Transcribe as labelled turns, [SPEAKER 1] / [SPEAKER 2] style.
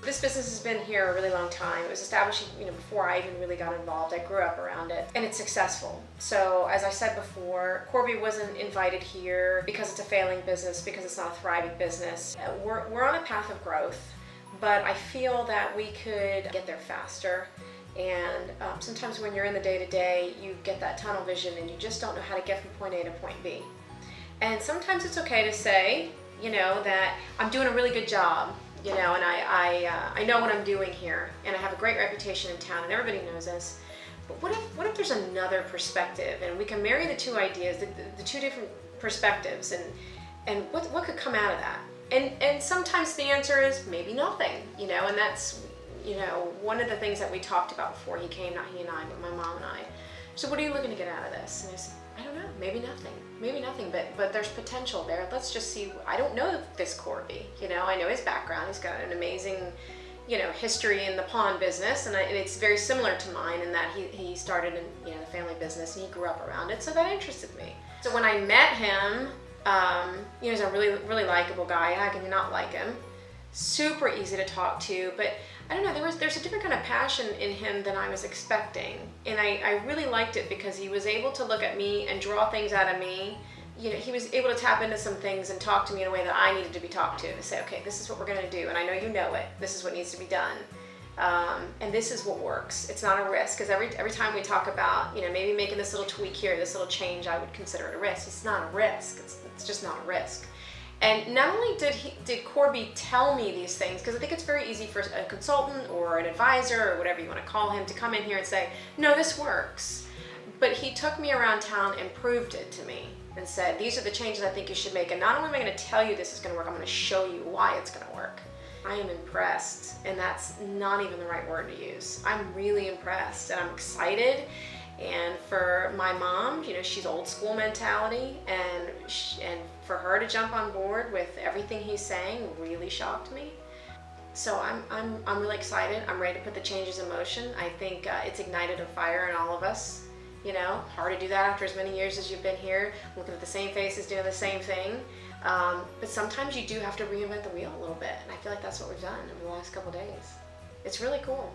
[SPEAKER 1] This business has been here a really long time. It was established, before I even really got involved. I grew up around it, and it's successful. So as I said before, Corby wasn't invited here because it's a failing business, because it's not a thriving business. We're on a path of growth, but I feel that we could get there faster. And sometimes when you're in the day-to-day, you get that tunnel vision and you just don't know how to get from point A to point B. And sometimes it's okay to say, that I'm doing a really good job, and I know what I'm doing here, and I have a great reputation in town, and everybody knows this. But what if there's another perspective, and we can marry the two ideas, the two different perspectives, and what could come out of that? And sometimes the answer is maybe nothing, and that's, one of the things that we talked about before he came, not he and I, but my mom and I. So what are you looking to get out of this? And I said, I don't know, maybe nothing, but there's potential there. Let's just see. I don't know this Corby, I know his background. He's got an amazing, history in the pawn business, and it's very similar to mine in that he started in, the family business, and he grew up around it, so that interested me. So when I met him, he's a really, really likable guy. How can you not like him? Super easy to talk to, but I don't know, there's a different kind of passion in him than I was expecting. And I really liked it because he was able to look at me and draw things out of me. He was able to tap into some things and talk to me in a way that I needed to be talked to say, okay, this is what we're gonna do, and I know you know it. This is what needs to be done. And this is what works. It's not a risk, because every time we talk about, maybe making this little tweak here, this little change, I would consider it a risk. It's not a risk. It's just not a risk. And not only did Corby tell me these things, because I think it's very easy for a consultant or an advisor or whatever you want to call him to come in here and say, no, this works. But he took me around town and proved it to me and said, these are the changes I think you should make. And not only am I going to tell you this is going to work, I'm going to show you why it's going to work. I am impressed, and that's not even the right word to use. I'm really impressed, and I'm excited. And for my mom, she's old school mentality, and for her to jump on board with everything he's saying really shocked me. So I'm really excited. I'm ready to put the changes in motion. I think it's ignited a fire in all of us. Hard to do that after as many years as you've been here, looking at the same faces, doing the same thing. But sometimes you do have to reinvent the wheel a little bit, and I feel like that's what we've done over the last couple days. It's really cool.